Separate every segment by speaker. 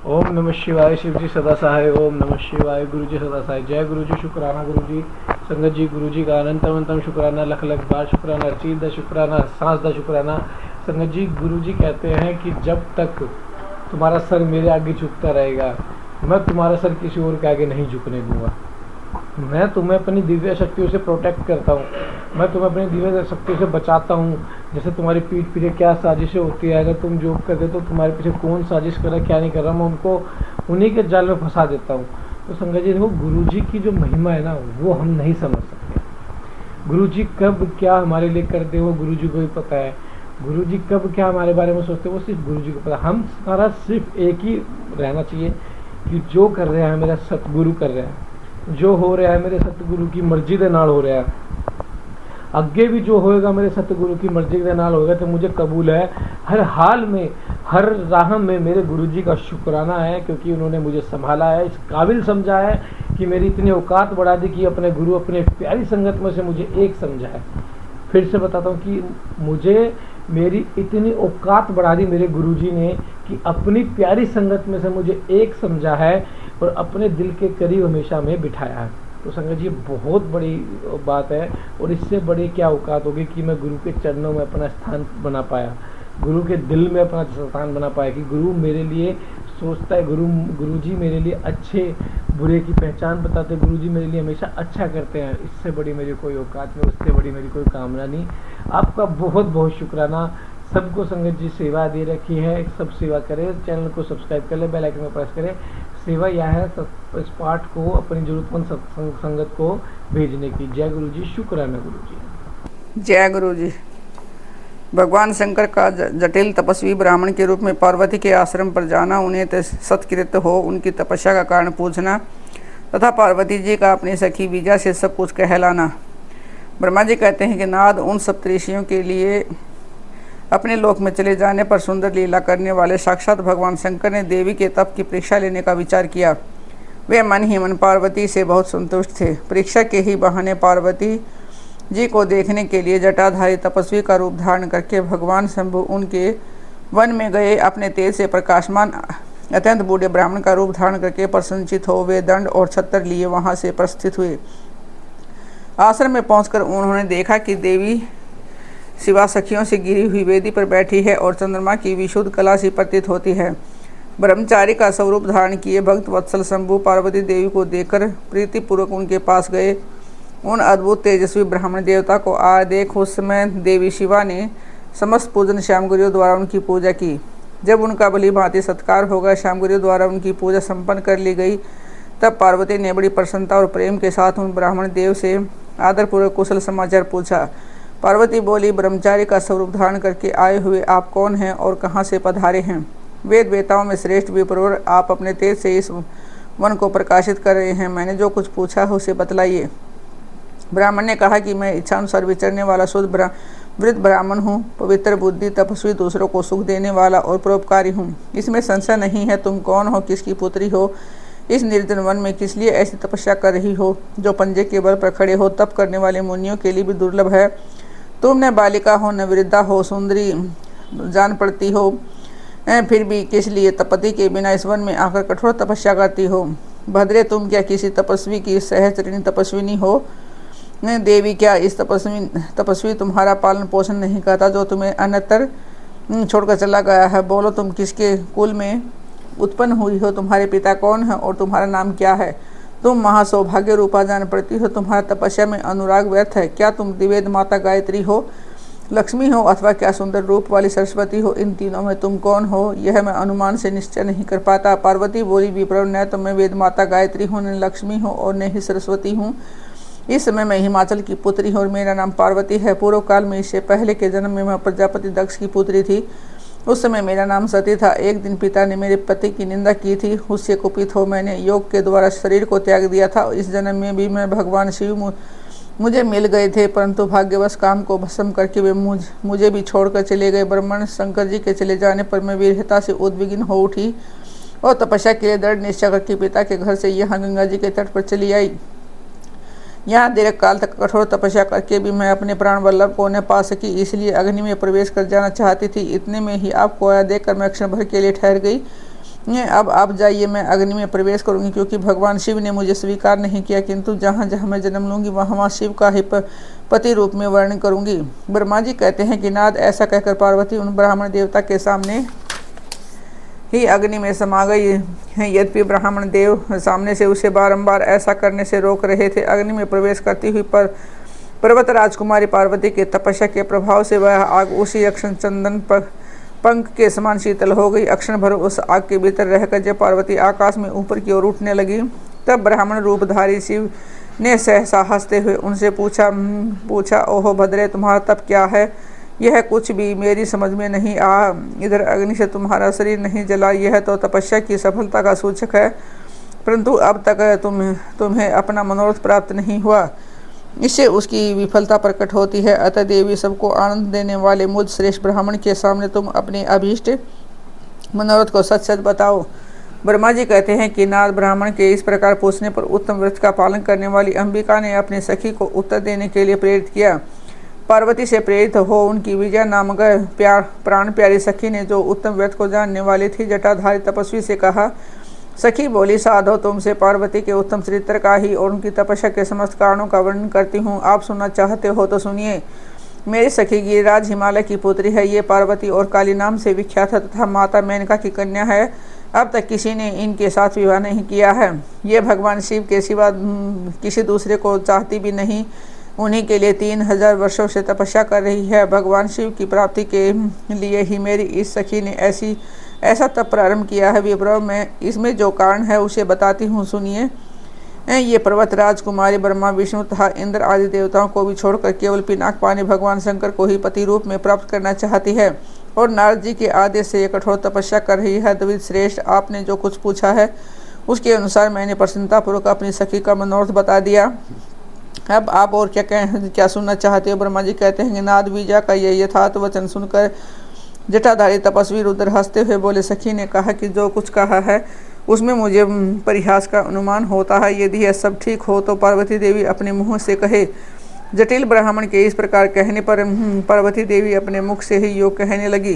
Speaker 1: ओम नमः शिवाय। शिव जी सदा सहाय। ओम नमः शिवाय। गुरु जी सदा सहाय। जय गुरु जी। शुक्राना गुरु जी। संगत जी गुरु जी का अनंतम शुक्राना, लख लख बार शुक्राना, अर्चील दा शुक्राना, सांस दा शुक्राना। संगत जी गुरु जी कहते हैं कि जब तक तुम्हारा सर मेरे आगे झुकता रहेगा, मैं तुम्हारा सर किसी और के आगे नहीं झुकने दूंगा। मैं तुम्हें अपनी दिव्य शक्तियों से प्रोटेक्ट करता हूँ, मैं तुम्हें अपनी दिव्य शक्तियों से बचाता हूँ। जैसे तुम्हारी पीठ पीछे क्या साजिशें होती है, अगर तुम जॉब करते तो तुम्हारे पीछे कौन साजिश कर रहा है क्या नहीं कर रहा, मैं उनको उन्हीं के जाल में फंसा देता हूँ। तो संगत जी देखो, गुरु जी की जो महिमा है ना, वो हम नहीं समझ सकते। गुरु जी कब क्या हमारे लिए करते हो गुरु जी को ही पता है। गुरु जी कब क्या हमारे बारे में सोचते हो वो सिर्फ गुरु जी को पता है। हम सारा सिर्फ एक ही रहना चाहिए कि जो कर रहे हैं मेरा सतगुरु कर रहे हैं, जो हो रहा है मेरे सतगुरु की मर्जी के नाल हो रहा है, अगे भी जो होएगा मेरे सतगुरु की मर्जी के नाल होएगा, तो मुझे कबूल है। हर हाल में, हर राह में मेरे गुरु जी का शुक्राना है, क्योंकि उन्होंने मुझे संभाला है, इस काबिल समझा है कि मेरी इतनी औकात बढ़ा दी कि अपने गुरु अपने प्यारी संगत में से मुझे एक समझा है। फिर से बताता हूँ कि मुझे मेरी इतनी औकात बढ़ा दी मेरे गुरुजी ने कि अपनी प्यारी संगत में से मुझे एक समझा है और अपने दिल के करीब हमेशा में बिठाया है। तो संगत जी बहुत बड़ी बात है, और इससे बड़ी क्या औकात होगी कि मैं गुरु के चरणों में अपना स्थान बना पाया, गुरु के दिल में अपना स्थान बना पाया, कि गुरु मेरे लिए सोचता है, गुरु जी मेरे लिए अच्छे बुरे की पहचान बताते हैं, गुरु जी मेरे लिए हमेशा अच्छा करते हैं। इससे बड़ी मेरी कोई औकात नहीं, उससे बड़ी मेरी कोई कामना नहीं। आपका बहुत बहुत शुक्राना। सबको संगत जी सेवा दे रखी है, सब सेवा करें, चैनल को सब्सक्राइब कर ले, बेल आइकन को प्रेस करें। सेवा यह है इस पाठ को अपनी जरूरतमंद संगत को भेजने की। जय गुरु जी। शुक्राना गुरु जी।
Speaker 2: जय गुरु जी। भगवान शंकर का जटिल तपस्वी ब्राह्मण के रूप में पार्वती के आश्रम पर जाना, उन्हें सत्कृत हो उनकी तपस्या का कारण पूछना तथा पार्वती जी का अपनी सखी बीजा से सब कुछ कहलाना। ब्रह्मा जी कहते हैं कि नाद उन सप्तऋषियों के लिए अपने लोक में चले जाने पर सुंदर लीला करने वाले साक्षात भगवान शंकर ने देवी के तप की परीक्षा लेने का विचार किया। वे मन ही मन पार्वती से बहुत संतुष्ट थे। परीक्षा के ही बहाने पार्वती जी को देखने के लिए जटाधारी तपस्वी का रूप धारण करके भगवान शंभु उनके वन में गए। अपने तेज से प्रकाशमान अत्यंत बूढ़े ब्राह्मण का रूप धारण करके प्रसन्नचित हो वे दंड और छत्र लिए वहां से प्रस्थित हुए। आश्रम में पहुंचकर उन्होंने देखा कि देवी शिवा सखियों से गिरी हुई वेदी पर बैठी है और चंद्रमा की विशुद्ध कला सी प्रतीत होती है। ब्रह्मचारी का स्वरूप धारण किए भक्त वत्सल शंभु पार्वती देवी को देखकर प्रीतिपूर्वक उनके पास गए। उन अद्भुत तेजस्वी ब्राह्मण देवता को देख उस समय देवी शिवा ने समस्त पूजन श्यामगिरियों द्वारा उनकी पूजा की। जब उनका भली भांति सत्कार हो गया, श्यामगिरियों द्वारा उनकी पूजा संपन्न कर ली गई, तब पार्वती ने बड़ी प्रसन्नता और प्रेम के साथ उन ब्राह्मण देव से आदरपूर्वक कुशल समाचार पूछा। पार्वती बोली, ब्रह्मचारी का स्वरूप धारण करके आए हुए आप कौन हैं और कहाँ से पधारे हैं? वेद वेताओं में श्रेष्ठ विप्रवर आप अपने तेज से इस वन को प्रकाशित कर रहे हैं। मैंने जो कुछ पूछा है उसे बतलाइए। ब्राह्मण ने कहा कि मैं इच्छानुसार विचरने वाला शुद्ध वृद्ध ब्राह्मण हूँ, पवित्र बुद्धि, तपस्वी, दूसरों को सुख देने वाला और परोपकारी हूँ। इसमें संशय नहीं है। तुम कौन हो, किसकी पुत्री हो, इस निर्जन वन में किस लिए ऐसी तपस्या कर रही हो जो पंजे के बल पर खड़े हो तप करने वाले मुनियों के लिए भी दुर्लभ है? तुम न बालिका हो न वृद्धा हो, सुंदरी जान पड़ती हो, फिर भी किस लिए तपति के बिना इस वन में आकर कठोर तपस्या करती हो? भद्रे, तुम क्या किसी तपस्वी की सहचरिणी तपस्विनी हो? देवी, क्या इस तपस्वी तुम्हारा पालन पोषण नहीं करता जो तुम्हें अन्यत्र छोड़कर चला गया है? बोलो, तुम किसके कुल में उत्पन्न हुई हो? तुम्हारे पिता कौन है और तुम्हारा नाम क्या है? तुम महासौभाग्य रूपा जान पड़ती हो, तुम्हारा तपस्या में अनुराग व्यर्थ है। क्या तुम दिवेद माता गायत्री हो, लक्ष्मी हो, अथवा क्या सुंदर रूप वाली सरस्वती हो? इन तीनों में तुम कौन हो, यह मैं अनुमान से निश्चय नहीं कर पाता। पार्वती बोली, विप्रवर, न तो मैं वेद माता गायत्री हूँ, न लक्ष्मी हूँ और न ही सरस्वती हूँ। इस समय मैं हिमाचल की पुत्री हूँ और मेरा नाम पार्वती है। पूर्व काल में, इससे पहले के जन्म में मैं प्रजापति दक्ष की पुत्री थी। उस समय मेरा नाम सती था। एक दिन पिता ने मेरे पति की निंदा की थी, उससे कुपित हो मैंने योग के द्वारा शरीर को त्याग दिया था। इस जन्म में भी मैं भगवान शिव मुझे मिल गए थे, परंतु भाग्यवश काम को भस्म करके वे मुझे भी छोड़कर चले गए। ब्रह्मण शंकर जी के चले जाने पर मैं वीरता से उद्विग्न हो उठी और तपस्या के लिए दृढ़ निश्चय करके पिता के घर से यहाँ गंगा जी के तट पर चली आई। यहाँ दीर्घ काल तक कठोर तपस्या करके भी मैं अपने प्राण वल्लभ को न पा सकी, इसलिए अग्नि में प्रवेश कर जाना चाहती थी। इतने में ही आपको आया देखकर मैं क्षण भर के लिए ठहर गई। अब आप जाइए, मैं अग्नि में प्रवेश करूंगी, क्योंकि भगवान शिव ने मुझे स्वीकार नहीं किया, किंतु जहाँ जहाँ मैं जन्म लूंगी वहाँ वहाँ शिव का ही पति रूप में वर्णन करूंगी। ब्रह्मा जी कहते हैं कि नाथ, ऐसा कहकर पार्वती उन ब्राह्मण देवता के सामने ही अग्नि में समा गई है। यद्यपि ब्राह्मण देव सामने से उसे बारंबार ऐसा करने से रोक रहे थे, अग्नि में प्रवेश करती हुई पर्वत राजकुमारी पार्वती के तपस्या के प्रभाव से वह आग उसी अक्षण चंदन पर पंख के समान शीतल हो गई। अक्षण भर उस आग के भीतर रहकर जब पार्वती आकाश में ऊपर की ओर उठने लगी, तब ब्राह्मण रूपधारी शिव ने सहसा हंसते हुए उनसे पूछा, ओहो भद्रे, तुम्हारा तप क्या है? यह कुछ भी मेरी समझ में नहीं आ। इधर अग्नि से तुम्हारा शरीर नहीं जला, यह तो तपस्या की सफलता का सूचक है, परंतु अब तक तुम्हें अपना मनोरथ प्राप्त नहीं हुआ, इससे उसकी विफलता प्रकट होती है। अतः देवी, सबको आनंद देने वाले मुझ श्रेष्ठ ब्राह्मण के सामने तुम अपने अभीष्ट मनोरथ को सच सच बताओ। ब्रह्मा जी कहते हैं कि नारद ब्राह्मण के इस प्रकार पूछने पर उत्तम व्रत का पालन करने वाली अंबिका ने अपने सखी को उत्तर देने के लिए प्रेरित किया। पार्वती से प्रेरित हो उनकी विजया नामक प्राण प्यारी सखी ने, जो उत्तम व्रत को जानने वाली थी, जटाधारी तपस्वी से कहा। सखी बोली, साधो, तुमसे पार्वती के उत्तम चरित्र का ही और उनकी तपस्या के समस्त कारणों का वर्णन करती हूँ। आप सुनना चाहते हो तो सुनिए। मेरी सखी गिरिराज हिमालय की पुत्री है। ये पार्वती और काली नाम से विख्यात है तथा माता मेनका की कन्या है। अब तक किसी ने इनके साथ विवाह नहीं किया है। ये भगवान शिव के सिवा किसी दूसरे को चाहती भी नहीं। उन्हीं के लिए 3000 वर्षों से तपस्या कर रही है। भगवान शिव की प्राप्ति के लिए ही मेरी इस सखी ने ऐसा तप प्रारंभ किया है। विप्र, मैं इसमें जो कारण है उसे बताती हूँ, सुनिए। ये पर्वत राजकुमारी ब्रह्मा, विष्णु तथा इंद्र आदि देवताओं को भी छोड़कर केवल पिनाक पाने भगवान शंकर को ही पति रूप में प्राप्त करना चाहती है और नारद जी के आदेश से ये कठोर तपस्या कर रही है। द्विज श्रेष्ठ, आपने जो कुछ पूछा है उसके अनुसार मैंने प्रसन्नतापूर्वक अपनी सखी का मनोरथ बता दिया। अब आप और क्या सुनना चाहते हो? ब्रह्मा जी कहते हैं कि नाद बीजा का ये यथार्थ वचन सुनकर जटाधारी तपस्वी रुद्र हंसते हुए बोले, सखी ने कहा कि जो कुछ कहा है उसमें मुझे परिहास का अनुमान होता है। यदि यह सब ठीक हो तो पार्वती देवी अपने मुँह से कहे। जटिल ब्राह्मण के इस प्रकार कहने पर पार्वती देवी अपने मुख से ही योग कहने लगी।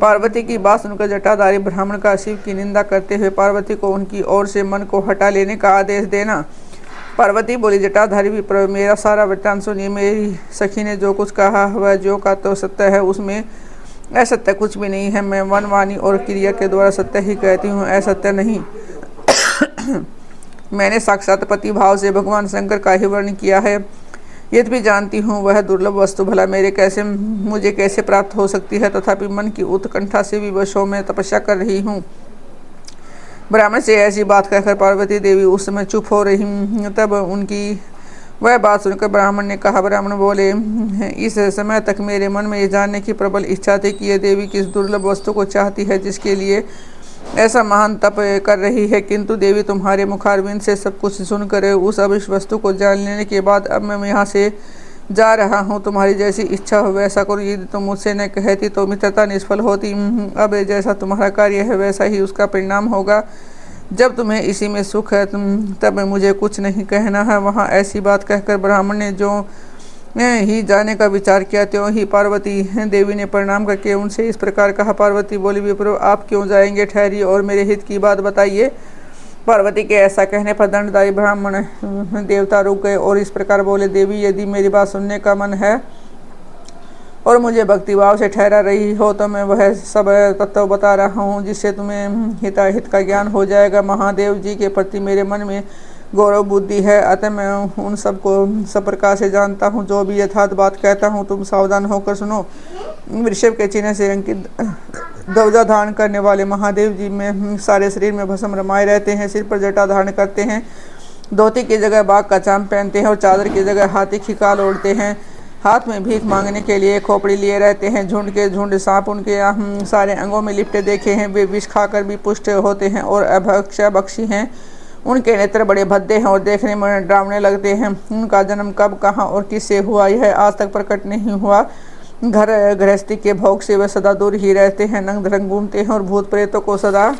Speaker 2: पार्वती की बात सुनकर जटाधारी ब्राह्मण का शिव की निंदा करते हुए पार्वती को उनकी ओर से मन को हटा लेने का आदेश देना। पार्वती बोली, जटाधारी विप्र, मेरा सारा वृत्तांत सुनिए। मेरी सखी ने जो कुछ कहा वह जो का तो सत्य है, उसमें असत्य कुछ भी नहीं है। मैं मन, वाणी और क्रिया के द्वारा सत्य ही कहती हूँ, असत्य नहीं। मैंने साक्षात पति भाव से भगवान शंकर का ही वर्णन किया है। यद्यपि जानती हूँ वह दुर्लभ वस्तु भला मुझे कैसे प्राप्त हो सकती है, तथापि मन की उत्कंठा से विवश हो मैं तपस्या कर रही हूँ। ब्राह्मण से ऐसी बात कहकर पार्वती देवी उस समय चुप हो रही। तब उनकी वह बात सुनकर ब्राह्मण ने कहा। ब्राह्मण बोले, इस समय तक मेरे मन में ये जानने की प्रबल इच्छा थी कि यह देवी किस दुर्लभ वस्तु को चाहती है जिसके लिए ऐसा महान तप कर रही है, किंतु देवी तुम्हारे मुखारविंद से सब कुछ सुनकर उस अविष्ट वस्तु को जान लेने के बाद अब मैं यहाँ से जा रहा हूँ। तुम्हारी जैसी इच्छा हो वैसा करो। यदि तुम मुझसे न कहती तो मित्रता निष्फल होती। अब जैसा तुम्हारा कार्य है वैसा ही उसका परिणाम होगा। जब तुम्हें इसी में सुख है तब मुझे कुछ नहीं कहना है। वहाँ ऐसी बात कहकर ब्राह्मण ने जो ही जाने का विचार किया त्यों ही पार्वती देवी ने प्रणाम करके उनसे इस प्रकार कहा। पार्वती बोली, विप्रो, आप क्यों जाएंगे? ठहरिए और मेरे हित की बात बताइए। पार्वती के ऐसा कहने पर दंडदारी ब्राह्मण देवता रुक गए और इस प्रकार बोले, देवी, यदि मेरी बात सुनने का मन है और मुझे भक्तिभाव से ठहरा रही हो तो मैं वह सब तत्व बता रहा हूँ जिससे तुम्हें हिताहित का ज्ञान हो जाएगा। महादेव जी के प्रति मेरे मन में गौरव बुद्धि है, अतः मैं उन सबको सब प्रकार से जानता हूँ। जो भी यथार्थ बात कहता हूँ तुम सावधान होकर सुनो। वृषभ के चिन्ह से अंकित ध्वजा धारण करने वाले महादेव जी में सारे शरीर में भस्म रमाए रहते हैं। सिर पर जटा धारण करते हैं। धोती की जगह बाघ का चाम पहनते हैं और चादर की जगह हाथी की खाल ओढ़ते हैं। हाथ में भीख मांगने के लिए खोपड़ी लिए रहते हैं। झुंड के झुंड सांप उनके सारे अंगों में लिपटे देखे हैं। वे विष खाकर भी पुष्ट होते हैं और अभक्षी हैं। उनके नेत्र बड़े भद्दे हैं और देखने में डरावने लगते हैं। उनका जन्म कब, कहाँ और किससे हुआ यह आज तक प्रकट नहीं हुआ। घर गृहस्थी के भोग से वे सदा दूर ही रहते हैं। नंग धरंग घूमते हैं और भूत प्रेतों को सदा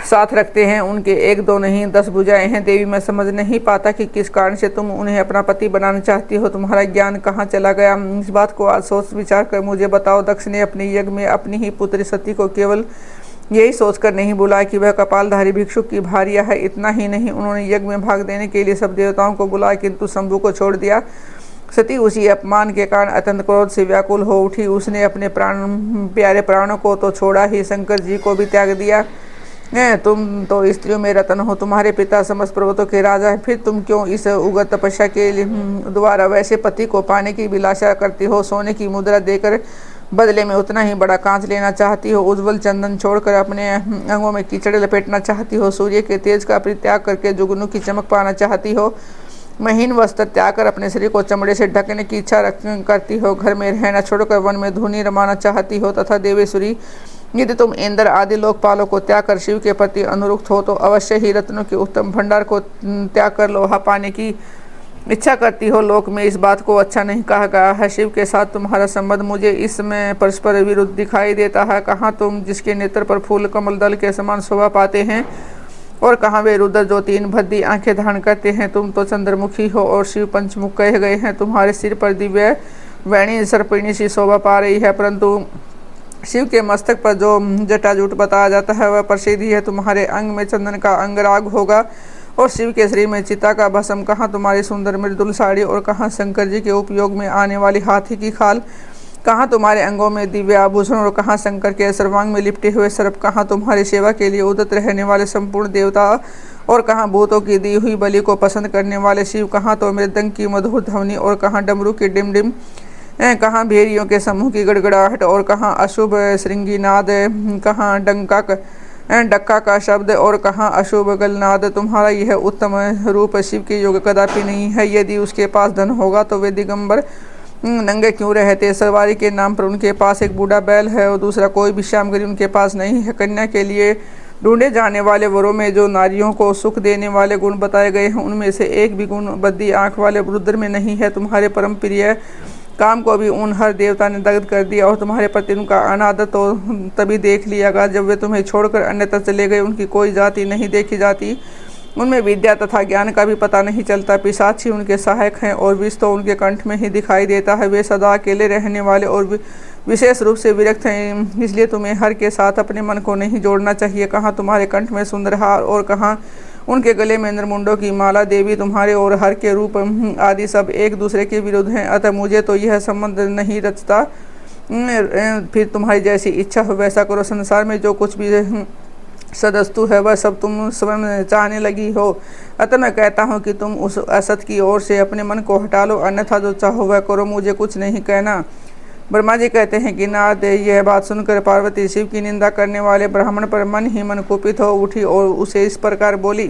Speaker 2: साथ रखते हैं। उनके 1-2 नहीं 10 भुजाएं हैं। देवी, मैं समझ नहीं पाता कि किस कारण से तुम उन्हें अपना पति बनाना चाहती हो। तुम्हारा ज्ञान कहाँ चला गया? इस बात को आज सोच विचार कर मुझे बताओ। दक्ष ने अपने यज्ञ में अपनी ही पुत्री सती को केवल यही सोचकर नहीं बुलाया कि वह कपालधारी भिक्षुक की भार्या है। इतना ही नहीं, उन्होंने यज्ञ में भाग देने के लिए सब देवताओं को बुलाया, किंतु शंभु को छोड़ दिया। सती उसी अपमान के कारण अत्यंत क्रोध से व्याकुल हो उठी। उसने अपने प्यारे प्राणों को तो छोड़ा ही, शंकर जी को भी त्याग दिया। तुम तो स्त्रियों में रत्न हो, तुम्हारे पिता समस्त पर्वतों के राजा हैं, फिर तुम क्यों इस उग्र तपस्या के द्वारा वैसे पति को पाने की विलासा करती हो? सोने की मुद्रा देकर बदले में उतना ही बड़ा कांच लेना चाहती हो, उज्जवल चंदन छोड़कर अपने अंगों में कीचड़ लपेटना चाहती हो, सूर्य के तेज का परित्याग करके जुगनू की चमक पाना चाहती हो, महीन वस्त्र त्याग कर अपने शरीर को चमड़े से ढकने की इच्छा करती हो, घर में रहना छोड़कर वन में धूनी रमाना चाहती हो, तथा देवेश्वरी यदि तुम इंद्र आदि लोकपालों को त्याग कर शिव के प्रति अनुरुक्त हो तो अवश्य ही रत्नों के उत्तम भंडार को त्याग कर लोहा पाने की इच्छा करती हो। लोक में इस बात को अच्छा नहीं कहा गया है। शिव के साथ तुम्हारा संबंध मुझे इसमें परस्पर विरुद्ध दिखाई देता है। कहाँ तुम जिसके नेत्र पर फूल कमल दल के समान शोभा पाते हैं, और कहाँ वे रुद्र जो 3 भद्दी आंखें धारण करते हैं। तुम तो चंद्रमुखी हो और शिव पंचमुख कहे गए हैं। तुम्हारे सिर पर दिव्य वैणी सर्पिणी सी शोभा पा रही है, परंतु शिव के मस्तक पर जो जटाजूट बताया जाता है वह प्रसिद्ध ही है। तुम्हारे अंग में चंदन का अंगराग होगा और शिव के शरीर में चिता का भस्म। कहाँ तुम्हारी सुंदर मृदुल साड़ी, और कहाँ शंकर जी के उपयोग में आने वाली हाथी की खाल। कहाँ तुम्हारे अंगों में दिव्य आभूषण, और कहाँ शंकर के सर्वांग में लिपटे हुए सर्प। कहाँ तुम्हारी सेवा के लिए उदत रहने वाले संपूर्ण देवता, और कहाँ भूतों की दी हुई बलि को पसंद करने वाले शिव। कहाँ तो मृदंग की मधुर ध्वनि, और कहाँ डमरू की डिमडिम। कहाँ भेड़ियों के समूह की गड़गड़ाहट, और कहाँ अशुभ श्रृंगी नाद। कहाँ डक्का का शब्द, और कहाँ अशुभ गलनाद। तुम्हारा यह उत्तम रूप शिव के योग कदापि नहीं है। यदि उसके पास धन होगा तो वे दिगंबर नंगे क्यों रहते? सवारी के नाम पर उनके पास एक बूढ़ा बैल है और दूसरा कोई भी श्यामगिरी उनके पास नहीं है। कन्या के लिए ढूंढे जाने वाले वरों में जो नारियों को सुख देने वाले गुण बताए गए हैं, उनमें से एक भी गुण बद्दी आंख वाले रुद्र में नहीं है। तुम्हारे परम प्रिय काम को भी उन हर देवता ने दग्ध कर दिया, और तुम्हारे प्रति उनका अनादर तो तभी देख लिया गया जब वे तुम्हें छोड़कर अन्यत्र चले गए। उनकी कोई जाति नहीं देखी जाती, उनमें विद्या तथा ज्ञान का भी पता नहीं चलता। पिशाच ही उनके सहायक हैं और विष तो उनके कंठ में ही दिखाई देता है। वे सदा अकेले रहने वाले और विशेष रूप से विरक्त हैं, इसलिए तुम्हें हर के साथ अपने मन को नहीं जोड़ना चाहिए। कहाँ तुम्हारे कंठ में सुंदर हार, और कहाँ उनके गले में इंद्रमुंडों की माला। देवी तुम्हारे और हर के रूप आदि सब एक दूसरे के विरुद्ध हैं, अतः मुझे तो यह संबंध नहीं रचता। फिर तुम्हारी जैसी इच्छा हो वैसा करो। संसार में जो कुछ भी सदस्तु है वह सब तुम स्वयं चाहने लगी हो, अतः मैं कहता हूँ कि तुम उस असत की ओर से अपने मन को हटा लो, अन्यथा जो चाहो वह करो, मुझे कुछ नहीं कहना। ब्रह्मा जी कहते हैं कि नारद, यह बात सुनकर पार्वती शिव की निंदा करने वाले ब्राह्मण पर मन ही मन कुपित हो उठी और उसे इस प्रकार बोली।